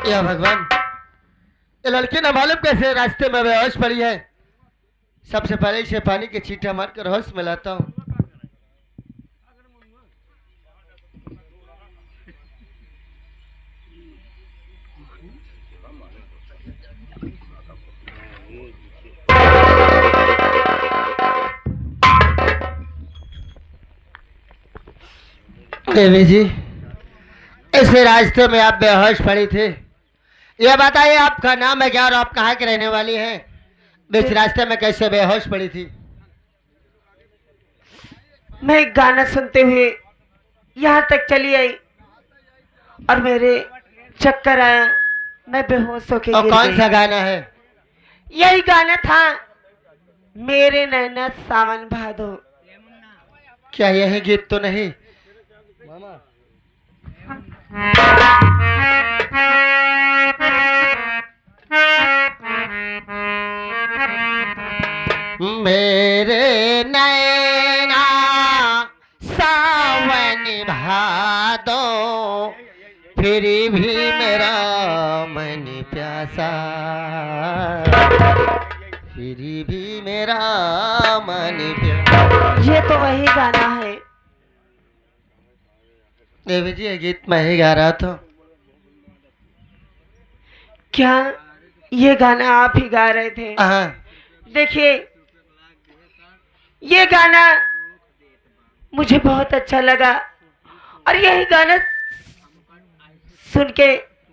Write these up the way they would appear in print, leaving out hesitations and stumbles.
या भगवान, ये लड़की ना मालूम कैसे रास्ते में बेहोश पड़ी है। सबसे पहले इसे पानी के छींटा मारकर होश में लाता हूँ। देवी जी, इस रास्ते में आप बेहोश पड़ी थी। यह बताइए आपका नाम है क्या और आप कहाँ के रहने वाली हैं? बीच रास्ते में कैसे बेहोश पड़ी थी? मैं गाना सुनते हुए यहाँ तक चली आई और मेरे चक्कर आया, मैं बेहोश होके और गिर कौन गई। सा गाना है? यही गाना था, मेरे नैना सावन भादो। क्या यही गीत तो नहीं? मेरे नैना सावन भादो, फिर भी मेरा मन प्यासा, फिर भी मेरा मन प्यासा। ये तो वही गाना है। देवी जी, ये गीत मैं ही गा रहा था। क्या ये गाना आप ही गा रहे थे? हाँ। देखिए, ये गाना मुझे बहुत अच्छा लगा और यही गाना सुन के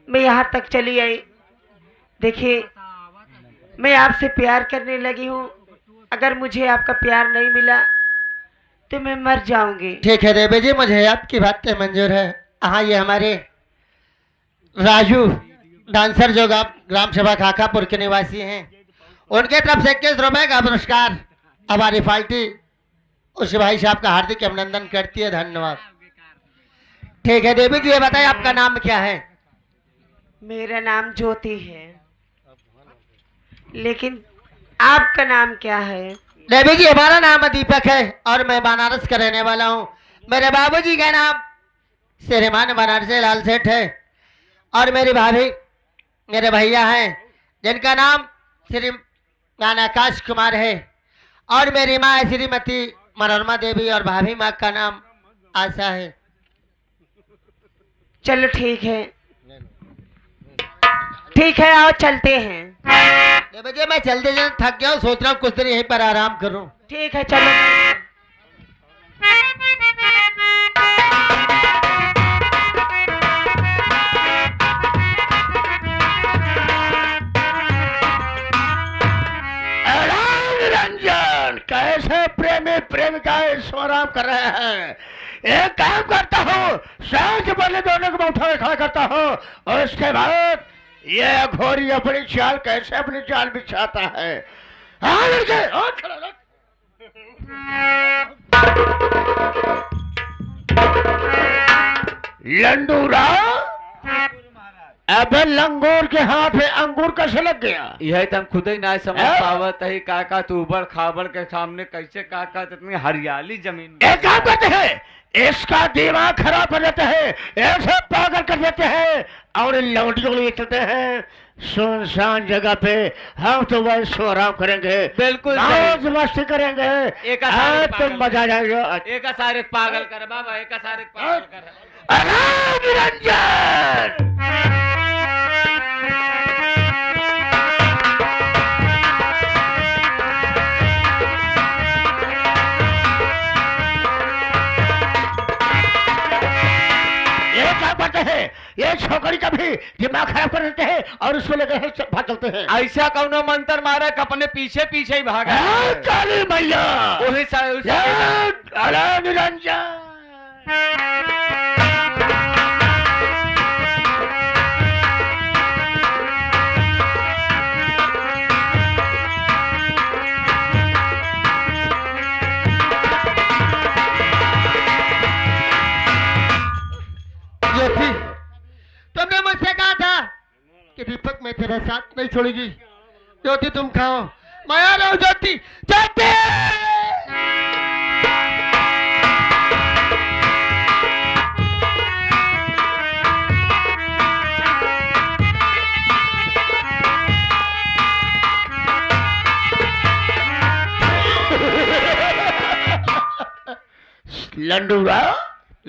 मैं यहाँ तक चली आई। देखिए, मैं आपसे प्यार करने लगी हूँ। अगर मुझे आपका प्यार नहीं मिला तो मैं मर जाऊंगी। ठीक है देवी जी, मुझे आपकी बातें मंजूर है। हाँ, ये हमारे राजू डांसर जो ग्राम सभा खाकापुर के निवासी हैं, उनके तरफ से 21 रुपए का पुरस्कार हमारी पार्टी उस भाई साहब का हार्दिक अभिनंदन करती है। धन्यवाद। ठीक है देवी जी, ये बताइए आपका नाम क्या है? मेरा नाम ज्योति है, लेकिन आपका नाम क्या है? देवी जी, हमारा नाम दीपक है और मैं बनारस का रहने वाला हूँ। मेरे बाबूजी का नाम श्रीमान बनारसी लाल सेठ है और मेरी भाभी मेरे भैया हैं जिनका नाम श्रीमान आकाश कुमार है और मेरी माँ है श्रीमती मनोरमा देवी और भाभी माँ का नाम आशा है। चलो ठीक है, ठीक है, आओ चलते हैं। देवी जी, मैं चलते चलते थक गया हूँ, सोच रहा हूँ कुछ देर यहीं पर आराम करूँ। ठीक है, चलो। रंजन, कैसे प्रेमी प्रेमिकाएं स्वराम कर रहे हैं। एक काम करता हूँ, सांझ पहले दोनों को मैं उठा खड़ा करता हूँ और उसके बाद ये घोड़ी अपनी चाल कैसे अपनी चाल बिछाता है। हाँ लड़के, और खड़ा रख। लंडूरा, अबे लंगूर के हाथ में अंगूर कैसे लग गया? यही तो हम खुद ही ना समझ पावत है। काका तू उबड़ खाबड़ के सामने कैसे काका इतनी हरियाली जमीन में। एक काम करते हैं, इसका दिमाग खराब कर देते हैं, ऐसे पागल कर देते हैं और इन लौंडियों को ले चलते हैं सुनसान जगह पे। हम तो वही सो आराम करेंगे, बिल्कुल मौज मस्ती करेंगे, एक तुम मजा जाएगा। एक सारे पागल कर बाबा, एक सारे पागल कर। राम निरंजन, ये छोकरी का भी दिमाग खराब कर देते हैं और उसको लेकर भाग चलते हैं। ऐसा कौनो मंत्र मारा कि अपने पीछे पीछे ही भागा। काली मैया, वही निरंजन। ज्योति, तुमने मुझसे कहा था कि दीपक मैं तेरा साथ नहीं छोड़ूंगी। ज्योति तुम खाओ, मैं आ रहा हूँ। ज्योति, ज्योति! लंडूरा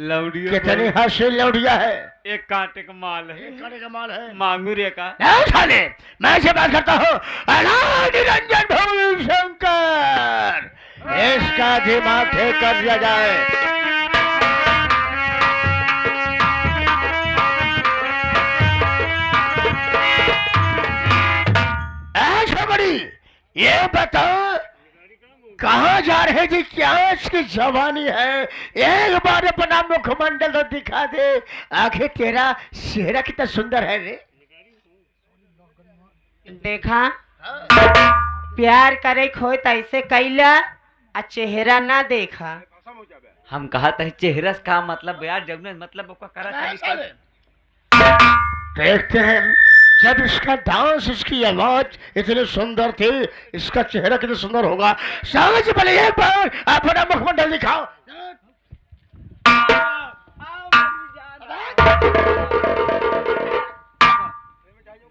लौड़ियो कितनी हंसी लौड़िया है। एक कांटे का माल है, खाने का माल है। मांगूर का। साले मैं से बात करता हूँ अनाथ निरंजन भोले शंकर, इसका दिमाग ठीक कर दिया जाए। ऐसा बड़ी ये बताओ कहाँ जा रहे जी, क्या इसकी जवानी है, एक बार अपना मुखमंडल तो दिखा दे। आखिर तेरा चेहरा कितना सुंदर है रे। देखा प्यार करे खोए तो ऐसे कैला आ चेहरा ना देखा। हम कहा था चेहरा से का मतलब यार, जब ने मतलब उसका करा देखते हैं जब इसका डांस, इसकी आवाज इतनी सुंदर थी, इसका चेहरा कितना सुंदर होगा। समझ पहले एक बार अपना मुखमंडल दिखाओ।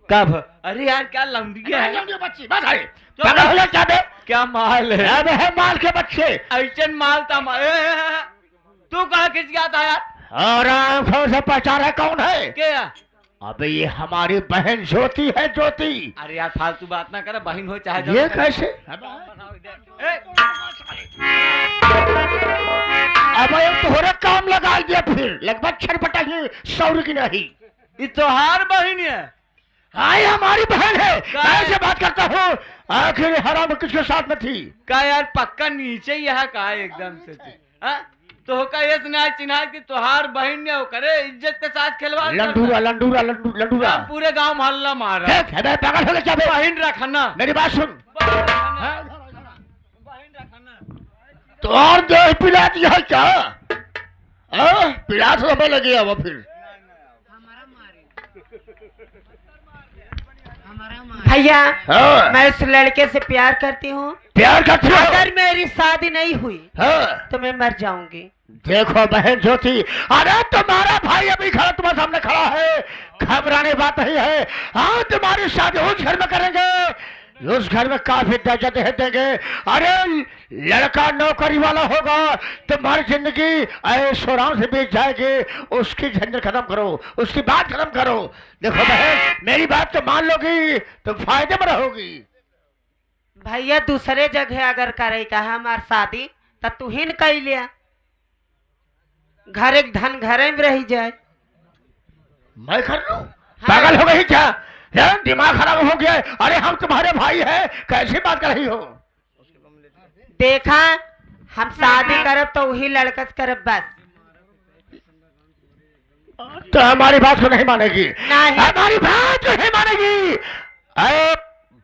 कब? अरे यार क्या लंबिया है बच्ची बस आई पागल हो क्या बे? क्या माल है? अब है माल के बच्चे। ऐसन माल था तू कहा खिंच गया था यार? और आंखों से पहचान है कौन है? क्या? अबे ये हमारी बहन ज्योति है, ज्योति। अरे यार फालतू बात ना करे, बहन हो चाहे ये कैसे? अब ये तोहरे काम लगा दिया, फिर लगभग छटपटाई सौर की नहीं। ये तोहार बहन है? हाँ ये हमारी बहन है। मैं से बात करता हूँ, आखिर हराम किसके साथ में थी? का यार पक्का नीचे ही है का एकदम से तो का ये सुना चिन्हा कि तोहार बहन ने करे इज्जत के साथ खिलवाड़। लंडूरा लंडूरा लंडूरा पूरे गांव मोहल्ला मारा। देख है पागल हो गया क्या बे? बहन रखना, मेरी बात सुन। बहन रखना। तो और देह पिला दिया है क्या? पिला तो हमें लगे वो फिर। भैया हाँ। मैं उस लड़के से प्यार करती हूँ। प्यार करती हो? अगर मेरी शादी नहीं हुई हाँ। तो मैं मर जाऊंगी। देखो बहन ज्योति, अरे तुम्हारा भाई अभी खड़ा तुम्हारे सामने खड़ा है, घबराने बात नहीं है। हाँ तुम्हारी शादी उस घर में करेंगे, उस घर में काफी दर्जा देंगे। अरे लड़का नौकरी वाला होगा, तुम्हारी जिंदगी ऐशो आराम से बीत जाएगी। उसकी झंझट खत्म करो, उसकी बात खत्म करो। देखो बहन मेरी बात तो मान लोगी तो फायदे में रहोगी। भैया दूसरे जगह अगर करे का हमार शादी तो तू ही न कही लिया, घर एक धन घरे में रही जाए। मैं कर लूं? पागल हो गई क्या? यार दिमाग खराब हो गया है। अरे हम तुम्हारे भाई हैं, कैसी बात कर रही हो? देखा हम शादी करब तो वही लड़का से करब बस। तो हमारी बात को नहीं मानेगी? नहीं। हमारी बात को नहीं मानेगी। अरे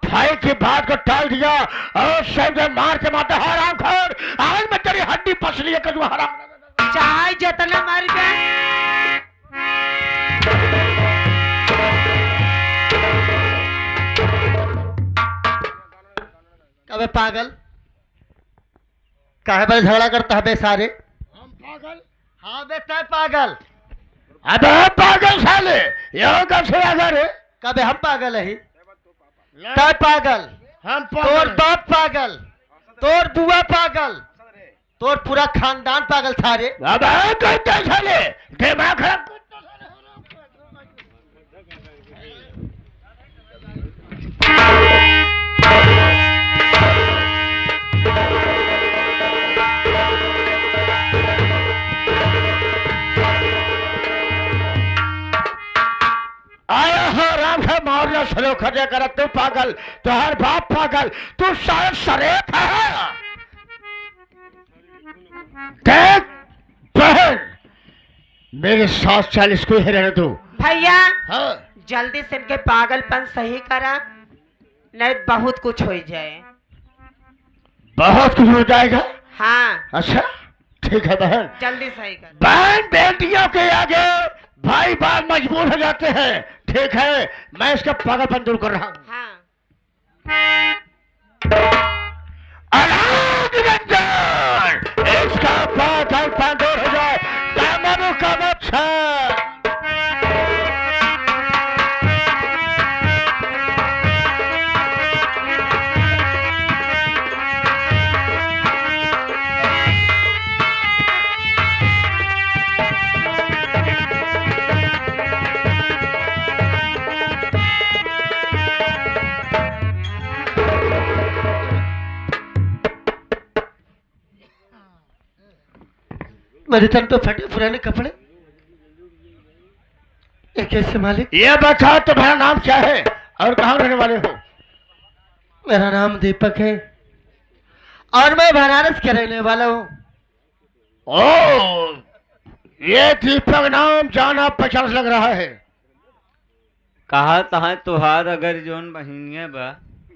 भाई की बात को टाल दिया और शब्द मार के मारते हराम खोर। आज मैं तेरी हड्डी पसली है कदू हराम। चाहे जितना मर जाए। अबे पागल, काहे पर झगड़ा करता है बे सारे? हम पागल? हाँ बे तय पागल। अबे पागल साले, यो कैसे अगर कबे हम पागल है? तय पागल, हम तोर बाप पागल, तोर बुआ पागल, तोर पूरा खानदान पागल सारे। अब कहते साले दिमाग खराब। आया हो राम है मारना सलो खर्चा कर। तू पागल, तुम्हार बाप पागल, तू शायद शरीफ है। देख बहन मेरे 740 को ही रहने दो। भैया हाँ। जल्दी से इनके पागलपन सही करा, नहीं बहुत कुछ हो जाए। बहुत कुछ हो जाएगा। हाँ अच्छा ठीक है बहन। जल्दी सही कर। बहन बेटियों के आगे भाई बाप मजबूर हो जाते हैं। ठीक है मैं इसका पागलपन दूर कर रहा हूँ। हाँ अनाथ निरंजन, इसका पागलपन दूर हो जाए। दामनों का मोक्षा। मेरे तन तो फटे पुराने कपड़े, ये कैसे मालिक? ये बता तुम्हारा नाम क्या है और कहाँ रहने वाले हो? मेरा नाम दीपक है और मैं बनारस का रहने वाला हूँ। ओ, ये दीपक नाम जाना पहचान लग रहा है। कहा तहा तुहार अगर जोन बहिनिया बा,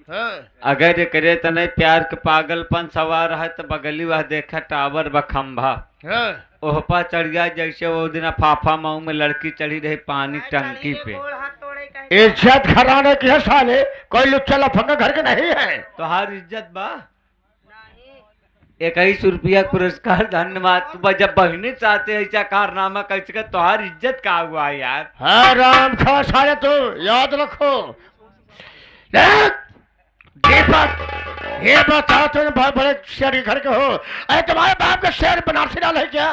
हाँ। अगर करे तने प्यार के पागलपन सवार है तो बगली वह देखा टावर व खंभा, हाँ। ओहपा चढ़ गया जैसे वो दिन फाफा मऊ में लड़की चढ़ी रही पानी टंकी पे। इज्जत घराने की है साले, कोई लुच्चा लफंगा घर के नहीं है। तुहार इज्जत बा 21 रुपया पुरस्कार, धन्यवाद। तू जब बहनी चाहते ऐसा कारनामा कैसे कर, तुहार इज्जत का हुआ यार। हाँ राम खा साले, तू याद रखो। देख, दीपक ये बता, तुम बहुत बड़े शहर घर के हो। अरे तुम्हारे बाप का शहर बनारसी डाल है क्या?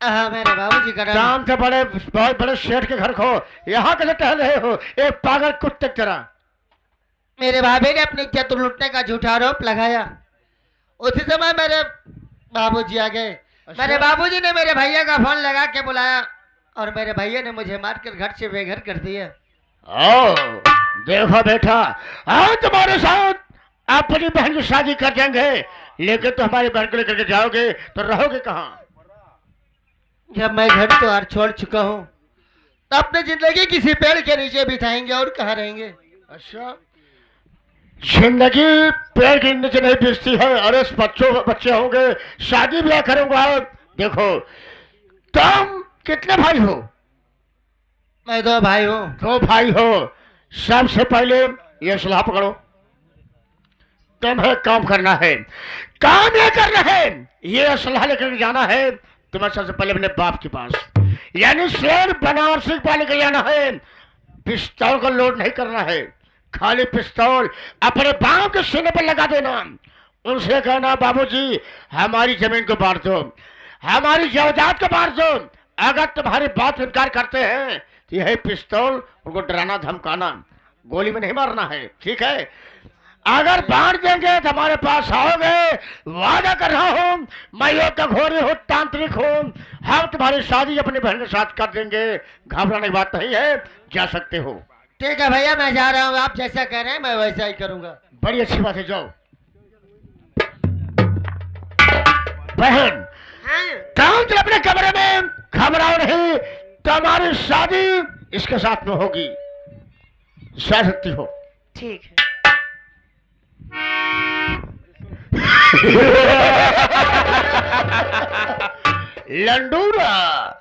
हाँ मेरे बाबूजी का नाम। शाम से बड़े बहुत बड़े शहर के घर को यहाँ कैसे टहल रहे हो एक पागल कुत्ते की तरह? मेरे भाभी ने अपनी इज्जत लूटने का झूठा आरोप लगाया। उसी समय मेरे बाबूजी आ गए। मेरे बाबूजी ने मेरे भैया का फोन लगा के बुलाया और मेरे भैया ने मुझे मारकर घर से बेघर कर दिया। ओ, देखो बेटा, आज तुम्हारे साथ अपनी बहन की शादी कर देंगे, लेकिन तो हमारी बहन को लेकर के जाओगे तो रहोगे कहाँ? जब मैं घर द्वार छोड़ चुका हूँ तो अपनी जिंदगी किसी पेड़ के नीचे बिताएंगे और कहाँ रहेंगे? अच्छा, जिंदगी पेड़ के नीचे नहीं बिजती है। अरे बच्चे होंगे, शादी ब्याह करूंगा। देखो, तुम कितने भाई हो? मैं 2 भाई हूँ। 2 भाई हो। सबसे पहले ये सलाह पकड़ो, तुम्हें काम करना है। काम ये करना है, ये सलाह लेकर जाना है तुम्हें सबसे पहले अपने बाप के पास, यानी शेर बनारसी पाले के जाना है। पिस्तौल का लोड नहीं करना है, खाली पिस्तौल अपने बाप के सीने पर लगा देना। उनसे कहना, बाबूजी हमारी जमीन को बांट दो, हमारी जायदाद को बांट दो। अगर तुम्हारी बात इनकार करते हैं तो यही पिस्तौल उनको डराना धमकाना, गोली में नहीं मारना है, ठीक है? अगर बांट देंगे तो हमारे पास आओगे, वादा कर रहा हूं, मैं योग का घोड़ी हूं, तांत्रिक हूं, हम तुम्हारी शादी अपनी बहन के साथ कर देंगे। घबराने की बात नहीं है, जा सकते हो। ठीक है भैया, मैं जा रहा हूँ। आप जैसा कह रहे हैं मैं वैसा ही करूँगा। बड़ी अच्छी बात है, जाओ। बहन, काम चल अपने कमरे में, घबराओ नहीं, तुम्हारी शादी इसके साथ में होगी, जा सकती हो। ठीक है। लंडूरा,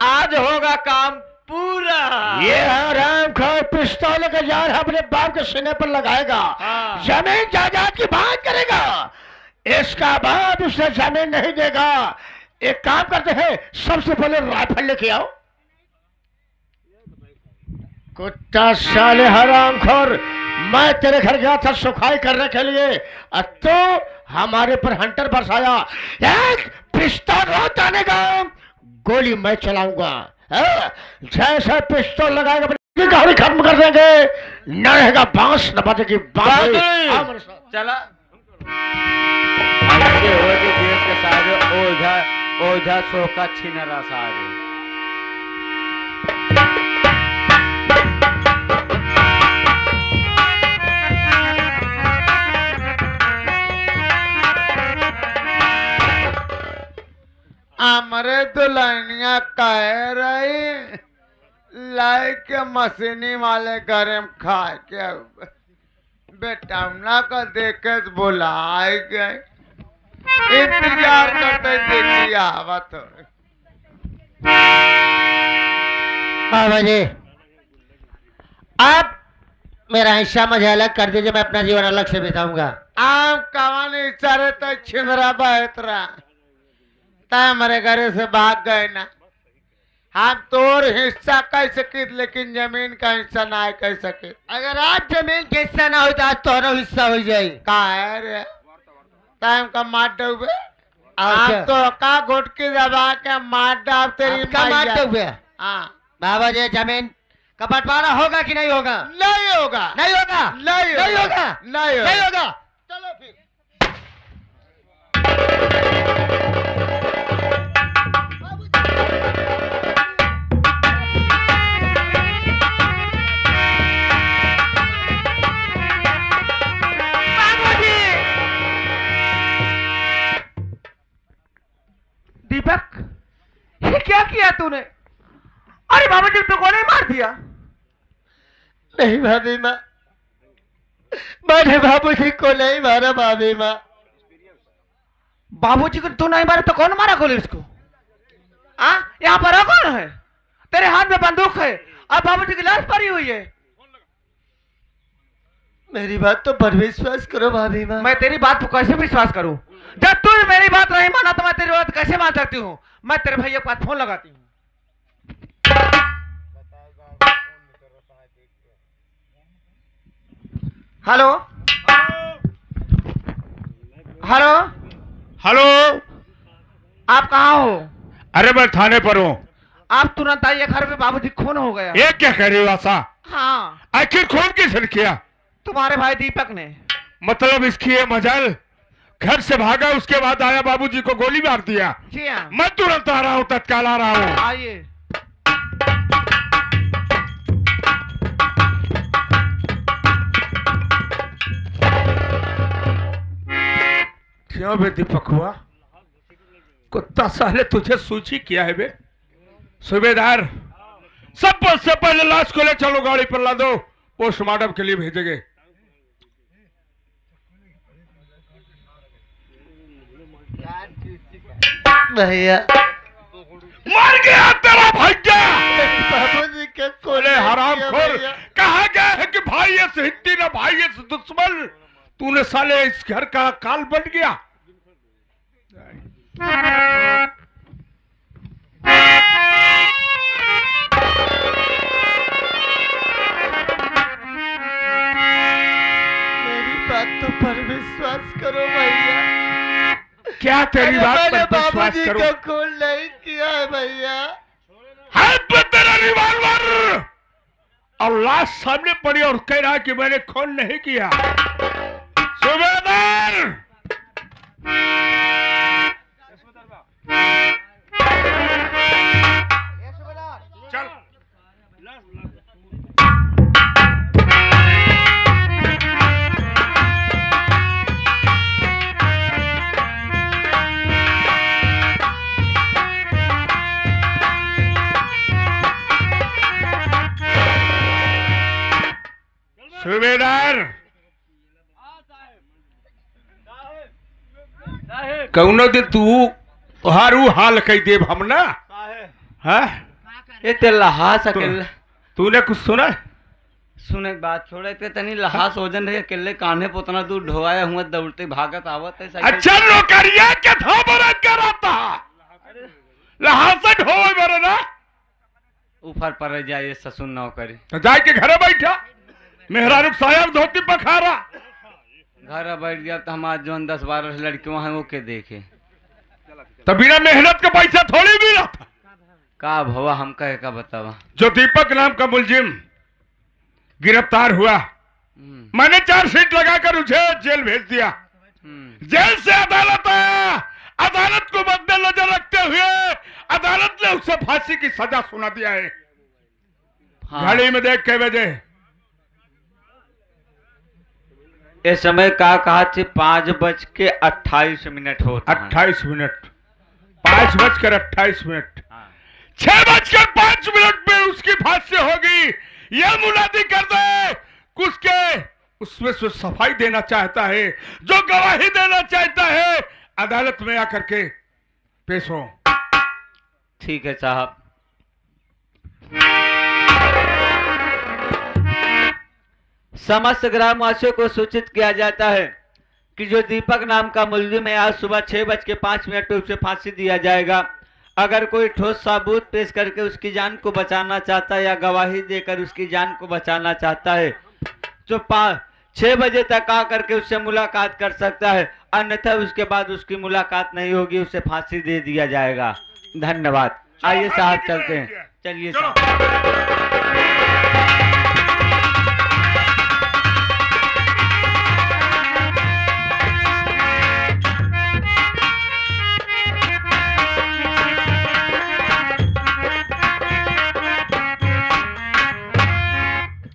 आज होगा काम पूरा। ये आराम खाए पिस्तौल का जार अपने बाप के सीने पर लगाएगा, हाँ। जमीन जायदाद की बात करेगा, इसका बाप उसे जमीन नहीं देगा। एक काम करते हैं, सबसे पहले राइफल लेके आओ। कुत्ता साले हरामखोर, मैं तेरे घर गया था सुखाई करने के लिए, अब तो हमारे पर हंटर बरसाया। एक पिस्तौल रोताने का गोली मैं चलाऊंगा। जैसे पिस्तौल लगाएगा अपनी गाड़ी खत्म कर देंगे, न रहेगा बांस न बजेगी बांसुरी। चला ऐसे हो के देश के सारे ओझा ओझा सोका छिनरा सारे। हमरे दुल्हनिया कह रही लाई के मशीनी वाले घर में खा के बेटमना का देखे तो बुलाए गए, इंतजार करते देखी आवत हो। बाबा जी, आप मेरा हिस्सा मुझे अलग कर दीजिए, मैं अपना जीवन अलग से बिताऊंगा। आप कवानी इशारे तो छिंदरा बहतरा ता हमारे घर से भाग गए ना। हम तोर हिस्सा कह सके लेकिन जमीन का हिस्सा ना कह सके। अगर आप जमीन के हिस्सा ना हो तो आज तोहरा हिस्सा हो जाए। का है रे टाइम का मार डूबे, और आप क्या? तो का घुटकी दबा के मार डाल तेरी आपका मैया। मारते हुए हाँ, बाबा जी, जमीन का बंटवारा होगा कि नहीं होगा? नहीं होगा, नहीं होगा, नहीं नहीं होगा, नहीं नहीं होगा। होगा। चलो फिर बाबूजी, बाबूजी तो गोली मार दिया। नहीं भाभी माँ, मैंने बाबूजी को नहीं मारा भाभी माँ। बाबूजी को तू नहीं मारा तो कौन मारा गोली उसको? यहाँ पर कौन है? तेरे हाथ में बंदूक है और बाबूजी की लाश पड़ी हुई है। मेरी बात तो पर विश्वास करो भाभी माँ। मैं तेरी बात पर कैसे विश्वास करूं? जब तू मेरी बात नहीं माना तो मैं तेरी बात कैसे मान सकती हूँ? मैं तेरे भैया के पास फोन लगाती हूँ। हेलो हेलो हेलो, आप कहाँ हो? अरे मैं थाने पर हूँ। आप तुरंत आइए, घर में बाबूजी खून हो गया। ये क्या कह रही हो आशा? हाँ, आखिर खून किसने किया? तुम्हारे भाई दीपक ने। मतलब इसकी ये मजाल, घर से भागा उसके बाद आया बाबूजी को गोली मार दिया। जी हाँ, मैं तुरंत आ रहा हूँ, तत्काल आ रहा हूँ। आइए। क्यों बे दीपक हुआ? कुत्ता साले तुझे सूची किया है बे? सूबेदार, सबसे पहले लाश को ले चलो, गाड़ी पर ला दो, पोस्टमार्टम के लिए भेजेंगे। भैया मर गया तेरा भैया। बाबूजी के बोले हरामखोर, कहा गया है कि भाई ये हिंदी ना भाई ये दुश्मन। तूने साले इस घर का काल बन गया। मेरी बात तो पर विश्वास करो भैया। क्या तेरी बात मैंने पर विश्वास बाबूजी करूं? को खून नहीं किया है भैया। हाथ पे तेरा रिवॉल्वर और लाश सामने पड़ी और कह रहा है कि मैंने खून नहीं किया। सूबेदार, चल। सूबेदार, कौनो दिन तू हारू हाल कही देव हम ना। हाँ? ये ते लहास अकेले तूने कुछ सुना? सुने के बात छोड़े ते तनी लहास वजन रहे अकेले कान्हे पे उतना दूर ढोवाया हुआ दौड़ते भागत आवत है। अच्छा नौकरिया के था बरत कराता लहास ढो बरे ना। ऊपर पर जाए ससुर नौकरी, तो जाके घरे बैठा, मेहरारू साहब धोती पखारा। घर बैठ गया तो हमारे जो 10-12 लड़कियों हैं वो के देखे। तो बिना मेहनत का पैसा थोड़ी मिला था। का भवा हम कहे का बतावा। जो दीपक नाम का मुलजिम गिरफ्तार हुआ, मैंने चार्जशीट लगाकर उसे जेल भेज दिया। जेल से अदालत आया, अदालत को मद्देनजर रखते हुए अदालत ने उसे फांसी की सजा सुना दिया है। घड़ी में देख के बजे इस समय का कहा 5:28 होता है। 28 मिनट, 5:28। 6:05 पे उसकी फांसी होगी। यह मुनादी कर दे उसके उसमें से सफाई देना चाहता है, जो गवाही देना चाहता है, अदालत में आकर के पेश हो। ठीक है साहब। समस्त ग्रामवासियों को सूचित किया जाता है कि जो दीपक नाम का मुलजिम है आज सुबह 6:05 पे उसे फांसी दिया जाएगा। अगर कोई ठोस सबूत पेश करके उसकी जान को बचाना चाहता है या गवाही देकर उसकी जान को बचाना चाहता है तो 6 बजे तक आ करके उससे मुलाकात कर सकता है, अन्यथा उसके बाद उसकी मुलाकात नहीं होगी, उसे फांसी दे दिया जाएगा। धन्यवाद। आइए साहब चलते हैं। चलिए साहब।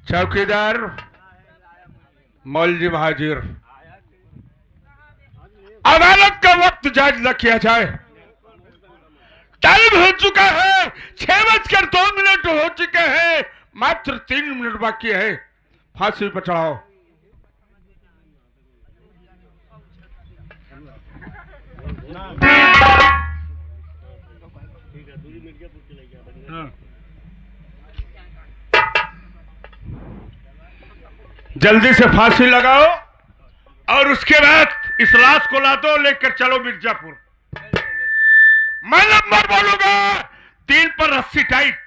चौकीदार, मुलजिम हाजिर। अदालत का वक्त जारी न किया जाए। टाइम हो चुका है, 6:02 हो हो चुके हैं, मात्र 3 मिनट बाकी है, फांसी पर चढ़ाओ। जल्दी से फांसी लगाओ और उसके बाद इस लाश को ला दो, लेकर चलो मिर्जापुर। मैं नंबर बोलूंगा, 3 पर रस्सी टाइट।